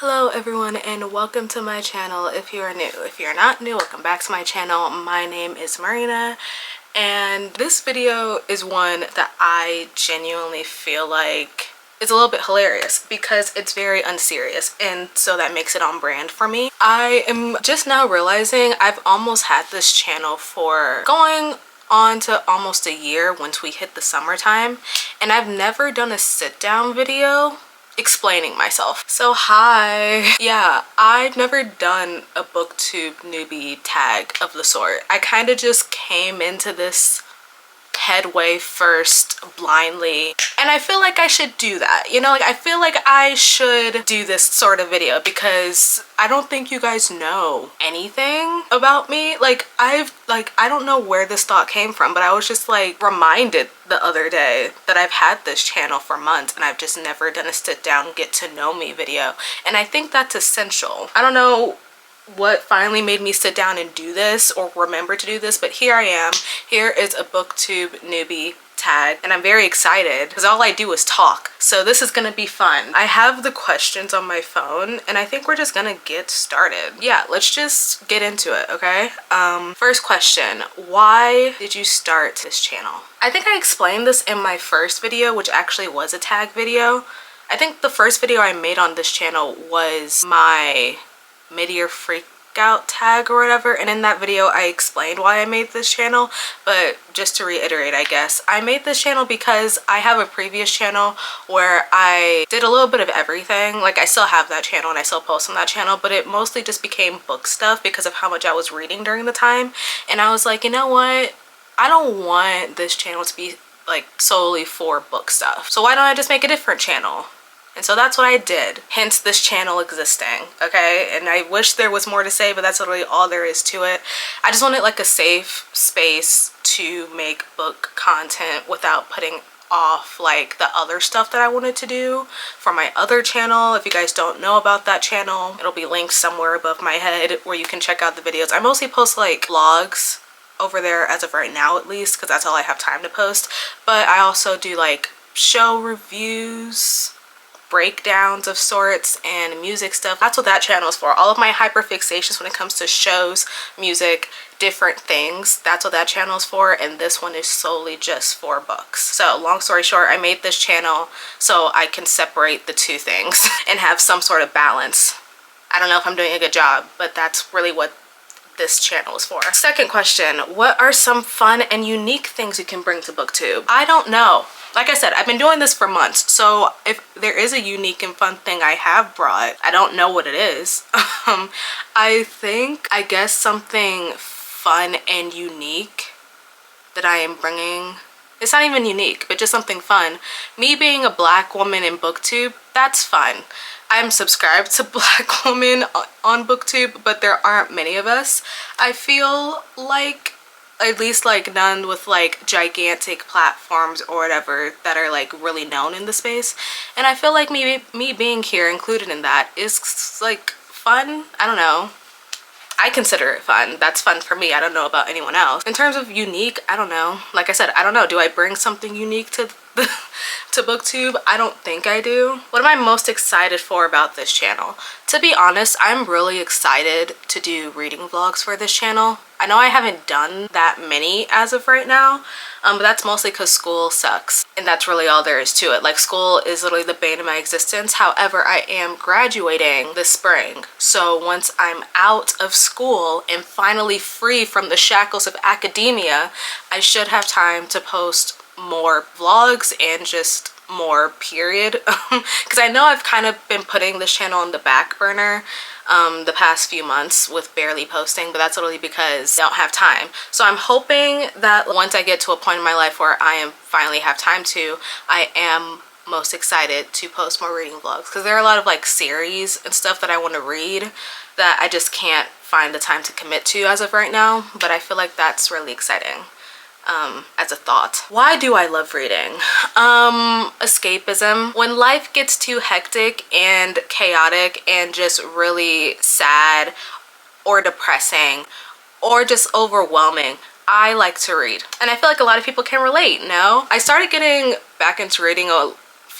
Hello everyone and welcome to my channel if you are new. If you're not new, welcome back to my channel. My name is Marina and this video is one that I genuinely feel like is a little bit hilarious because it's very unserious, and so that makes it on brand for me. I am just now realizing I've almost had this channel for going on to almost a year once we hit the summertime, and I've never done a sit down video explaining myself. So hi. Yeah, I've never done a booktube newbie tag of the sort. I kind of just came into this headway first blindly, and I feel like I should do that, you know, like I feel like I should do this sort of video because I don't think you guys know anything about me. I don't know where this thought came from, but I was just like reminded the other day that I've had this channel for months and I've just never done a sit down get to know me video, and I think that's essential. I don't know what finally made me sit down and do this or remember to do this, but here I am. Here is a booktube newbie tag, and I'm very excited because all I do is talk, so this is gonna be fun. I have the questions on my phone and I think we're just gonna get started. Yeah, let's just get into it, okay? First question, why did you start this channel? I think I explained this in my first video, which actually was a tag video. I think the first video I made on this channel was my mid-year freak out tag or whatever, and in that video I explained why I made this channel. But just to reiterate, I guess I made this channel because I have a previous channel where I did a little bit of everything. Like, I still have that channel and I still post on that channel, but it mostly just became book stuff because of how much I was reading during the time. And I was like, you know what, I don't want this channel to be like solely for book stuff, so why don't I just make a different channel? And so that's what I did, hence this channel existing, okay? And I wish there was more to say, but that's literally all there is to it. I just wanted like a safe space to make book content without putting off like the other stuff that I wanted to do for my other channel. If you guys don't know about that channel, it'll be linked somewhere above my head where you can check out the videos. I mostly post like vlogs over there as of right now, at least, because that's all I have time to post. But I also do like show reviews, breakdowns of sorts, and music stuff. That's what that channel is for. All of my hyperfixations when it comes to shows, music, different things, that's what that channel is for, and this one is solely just for books. So long story short, I made this channel so I can separate the two things and have some sort of balance. I don't know if I'm doing a good job, but that's really what this channel is for. Second question, what are some fun and unique things you can bring to booktube? I don't know. Like I said, I've been doing this for months, so if there is a unique and fun thing I have brought, I don't know what it is. I guess something fun and unique that I am bringing, it's not even unique, but just something fun. Me being a black woman in booktube, that's fun. I'm subscribed to black women on booktube, but there aren't many of us. I feel like, at least like none with like gigantic platforms or whatever that are like really known in the space. And I feel like me being here included in that is like fun. I don't know, I consider it fun. That's fun for me. I don't know about anyone else. In terms of unique, I don't know. Like I said, I don't know. Do I bring something unique to booktube? I don't think I do. What am I most excited for about this channel? To be honest, I'm really excited to do reading vlogs for this channel. I know I haven't done that many as of right now, but that's mostly because school sucks, and that's really all there is to it. Like, school is literally the bane of my existence. However, I am graduating this spring, so once I'm out of school and finally free from the shackles of academia, I should have time to post more vlogs and just more, period. Because I know I've kind of been putting this channel on the back burner the past few months with barely posting, but that's literally because I don't have time. So I'm hoping that once I get to a point in my life where I am finally have time to, I am most excited to post more reading vlogs, because there are a lot of like series and stuff that I want to read that I just can't find the time to commit to as of right now, but I feel like that's really exciting. As a thought. Why do I love reading? Escapism. When life gets too hectic and chaotic and just really sad or depressing or just overwhelming, I like to read. And I feel like a lot of people can relate, no? I started getting back into reading a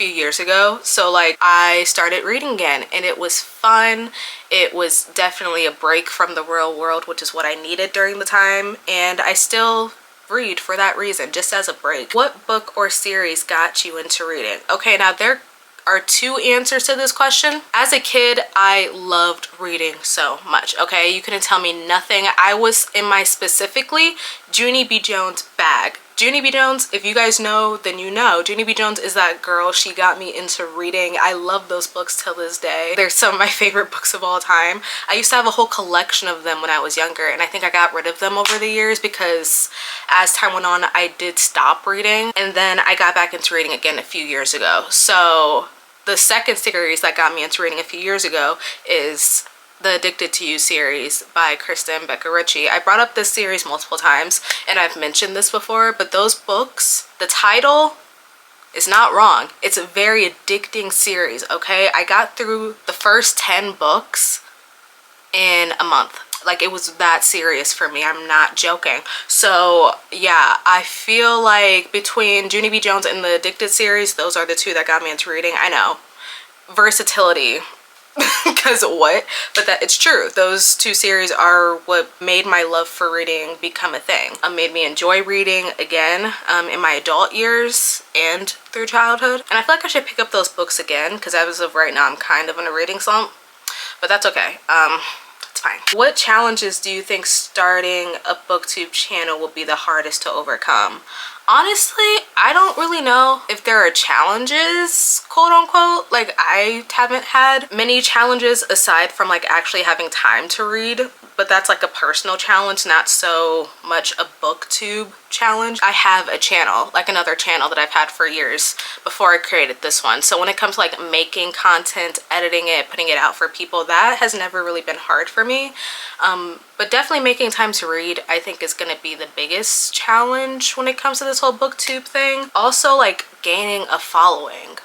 few years ago. So like I started reading again and it was fun. It was definitely a break from the real world, which is what I needed during the time. And I still read for that reason, just as a break. What book or series got you into reading? Okay, now there are two answers to this question. As a kid, I loved reading so much, okay? You couldn't tell me nothing. I was in my specifically Junie B. Jones bag. Junie B. Jones, if you guys know, then you know. Junie B. Jones is that girl. She got me into reading. I love those books till this day. They're some of my favorite books of all time. I used to have a whole collection of them when I was younger, and I think I got rid of them over the years because as time went on, I did stop reading, and then I got back into reading again a few years ago. So the second series that got me into reading a few years ago is the Addicted to You series by Kristen Becca Ritchie. I brought up this series multiple times and I've mentioned this before, but those books, the title is not wrong. It's a very addicting series, okay? I got through the first 10 books in a month. Like, it was that serious for me. I'm not joking. So yeah, I feel like between Junie B. Jones and the Addicted series, those are the two that got me into reading. I know, versatility. Because what? But that it's true. Those two series are what made my love for reading become a thing. Made me enjoy reading again in my adult years and through childhood. And I feel like I should pick up those books again because as of right now I'm kind of in a reading slump. But that's okay. It's fine. What challenges do you think starting a booktube channel will be the hardest to overcome? Honestly, I don't really know if there are challenges, quote unquote. Like, I haven't had many challenges aside from like actually having time to read, but that's like a personal challenge, not so much a booktube challenge. I have a channel, like another channel that I've had for years before I created this one. So when it comes to like making content, editing it, putting it out for people, that has never really been hard for me. But definitely making time to read, I think, is going to be the biggest challenge when it comes to this whole booktube thing. Also, like, gaining a following.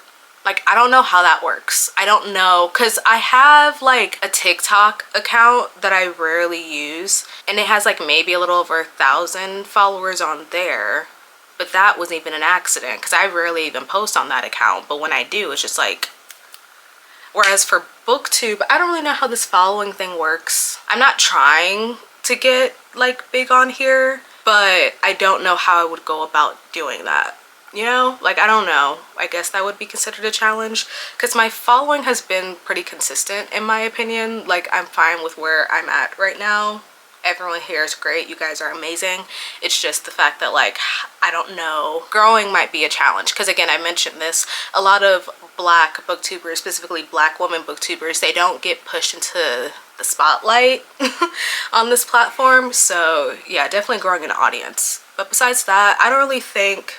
Like, I don't know how that works. I don't know, because I have like a TikTok account that I rarely use, and it has like maybe a little over 1,000 followers on there. But that was even an accident because I rarely even post on that account. But when I do, it's just like, whereas for booktube, I don't really know how this following thing works. I'm not trying to get like big on here, but I don't know how I would go about doing that. You know, like, I don't know. I guess that would be considered a challenge because my following has been pretty consistent in my opinion. Like, I'm fine with where I'm at right now. Everyone here is great. You guys are amazing. It's just the fact that, like, I don't know. Growing might be a challenge because, again, I mentioned this. A lot of Black booktubers, specifically Black women booktubers, they don't get pushed into the spotlight on this platform. So, yeah, definitely growing an audience. But besides that, I don't really think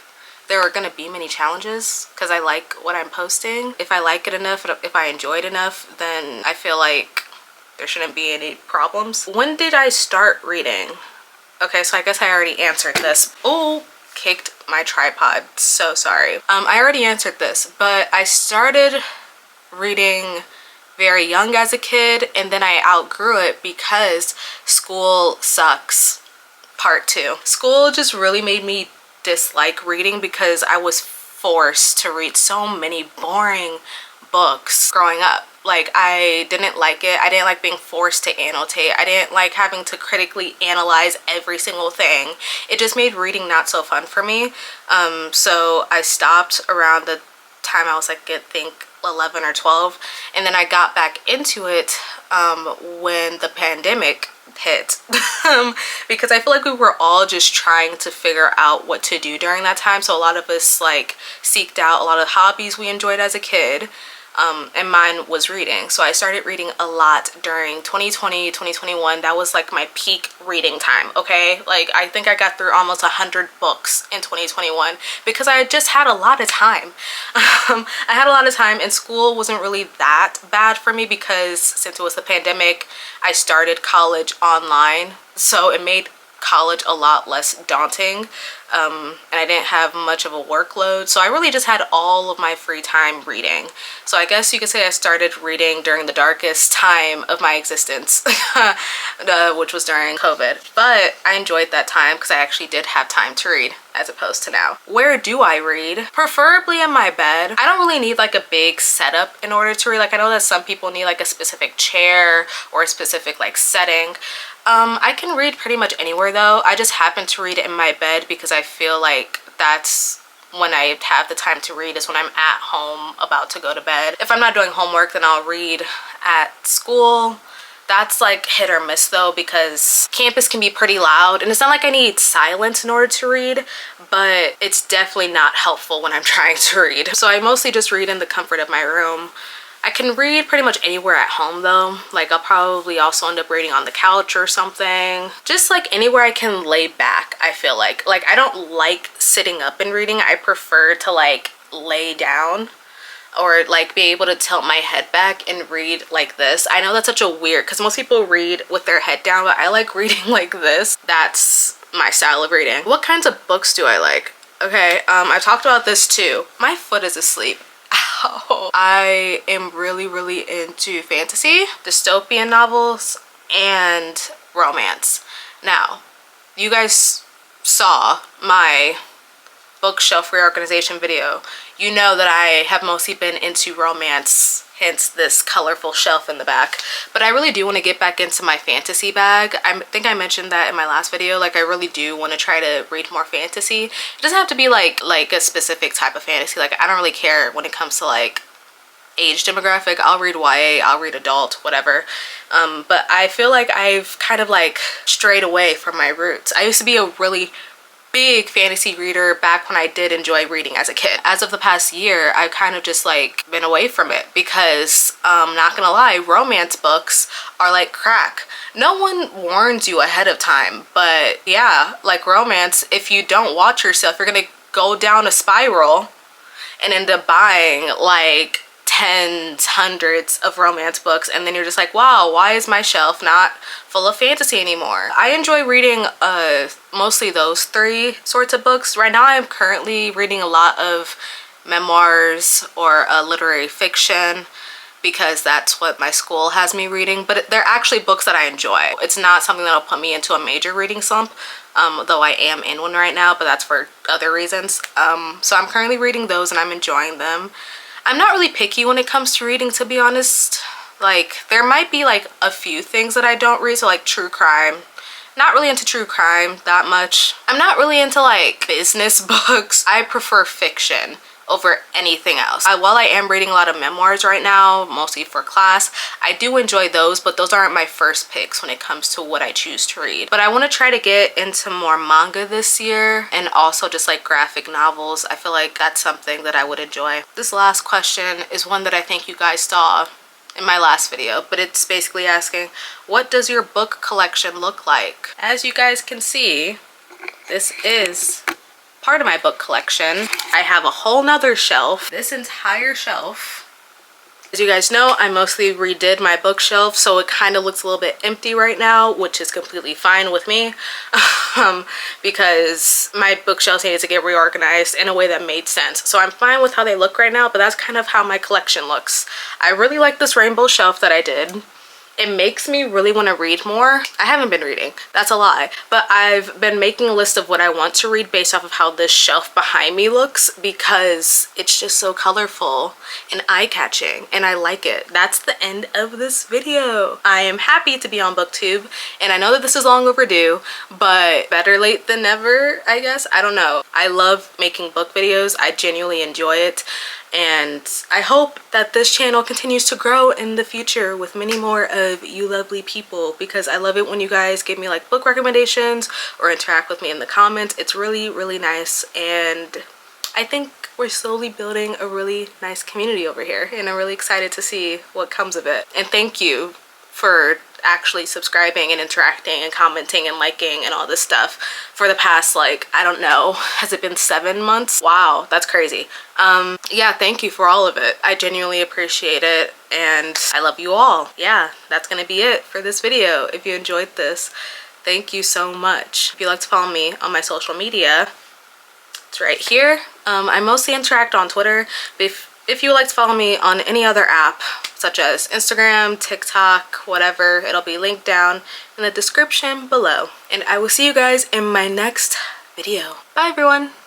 there are gonna be many challenges because I like what I'm posting. If I like it enough, if I enjoy it enough, then I feel like there shouldn't be any problems. When did I start reading? Okay, so I guess I already answered this. Oh, kicked my tripod. So sorry. I already answered this, but I started reading very young as a kid, and then I outgrew it because school sucks. Part 2. School just really made me dislike reading because I was forced to read so many boring books growing up. Like, I didn't like it. I didn't like being forced to annotate. I didn't like having to critically analyze every single thing. It just made reading not so fun for me. So I stopped around the time I was like, I think 11 or 12, and then I got back into it when the pandemic hit because I feel like we were all just trying to figure out what to do during that time. So a lot of us like seeked out a lot of hobbies we enjoyed as a kid, and mine was reading. So I started reading a lot during 2020, 2021. That was like my peak reading time, okay? Like, I think I got through almost 100 books in 2021 because I just had a lot of time. I had a lot of time, and school wasn't really that bad for me because since it was the pandemic, I started college online. So it made college a lot less daunting, and I didn't have much of a workload, so I really just had all of my free time reading. So I guess you could say I started reading during the darkest time of my existence, which was during COVID, but I enjoyed that time because I actually did have time to read. as opposed to now. Where do I read? Preferably in my bed. I don't really need like a big setup in order to read. Like I know that some people need like a specific chair or a specific like setting. I can read pretty much anywhere though. I just happen to read in my bed because I feel like that's when I have the time to read, is when I'm at home about to go to bed. If I'm not doing homework, then I'll read at school. That's like hit or miss though, because campus can be pretty loud, and it's not like I need silence in order to read, but it's definitely not helpful when I'm trying to read. So I mostly just read in the comfort of my room. I can read pretty much anywhere at home though. Like I'll probably also end up reading on the couch or something. Just like anywhere I can lay back, I feel like. Like I don't like sitting up and reading. I prefer to like lay down or like be able to tilt my head back and read like this. I know that's such a weird, because most people read with their head down, but I like reading like this. That's my style of reading. What kinds of books do I like? Okay, I talked about this too. My foot is asleep. Ow. I am really into fantasy, dystopian novels, and romance. Now, you guys saw my bookshelf reorganization video. You know that I have mostly been into romance, hence this colorful shelf in the back. But I really do want to get back into my fantasy bag. I think I mentioned that in my last video. Like I really do want to try to read more fantasy. It doesn't have to be like a specific type of fantasy. Like I don't really care when it comes to like age demographic. I'll read YA, I'll read adult, whatever. But I feel like I've kind of like strayed away from my roots. I used to be a really big fantasy reader back when I did enjoy reading as a kid. As of the past year, I've kind of just like been away from it because not gonna lie, romance books are like crack. No one warns you ahead of time, but yeah, like romance, if you don't watch yourself, you're gonna go down a spiral and end up buying like tens, hundreds of romance books, and then you're just like, wow, why is my shelf not full of fantasy anymore? I enjoy reading mostly those three sorts of books. Right now I'm currently reading a lot of memoirs or literary fiction because that's what my school has me reading, but they're actually books that I enjoy. It's not something that'll put me into a major reading slump, though I am in one right now, but that's for other reasons. So I'm currently reading those and I'm enjoying them. I'm not really picky when it comes to reading, to be honest. Like there might be like a few things that I don't read, so like true crime. Not really into true crime that much. I'm not really into like business books. I prefer fiction over anything else. While I am reading a lot of memoirs right now, mostly for class, I do enjoy those, but those aren't my first picks when it comes to what I choose to read. But I want to try to get into more manga this year, and also just like graphic novels. I feel like that's something that I would enjoy. This last question is one that I think you guys saw in my last video, but it's basically asking, what does your book collection look like? As you guys can see, this is part of my book collection. I have a whole nother shelf. This entire shelf, as you guys know, I mostly redid my bookshelf, so it kind of looks a little bit empty right now, which is completely fine with me because my bookshelves needed to get reorganized in a way that made sense. So I'm fine with how they look right now, but that's kind of how my collection looks. I really like this rainbow shelf that I did. It makes me really want to read more. I haven't been reading, that's a lie, but I've been making a list of what I want to read based off of how this shelf behind me looks, because it's just so colorful and eye-catching and I like it. That's the end of this video. I am happy to be on booktube, and I know that this is long overdue, but better late than never, I guess. I don't know. I love making book videos. I genuinely enjoy it. And I hope that this channel continues to grow in the future with many more of you lovely people, because I love it when you guys give me like book recommendations or interact with me in the comments. It's really nice, and I think we're slowly building a really nice community over here, and I'm really excited to see what comes of it. And thank you for actually subscribing and interacting and commenting and liking and all this stuff for the past, like, I don't know, has it been 7 months? Wow, that's crazy. Yeah, thank you for all of it. I genuinely appreciate it, and I love you all. Yeah, that's gonna be it for this video. If you enjoyed this, thank you so much. If you'd like to follow me on my social media, it's right here. I mostly interact on Twitter, but if you would like to follow me on any other app, such as Instagram, TikTok, whatever, it'll be linked down in the description below. And I will see you guys in my next video. Bye everyone.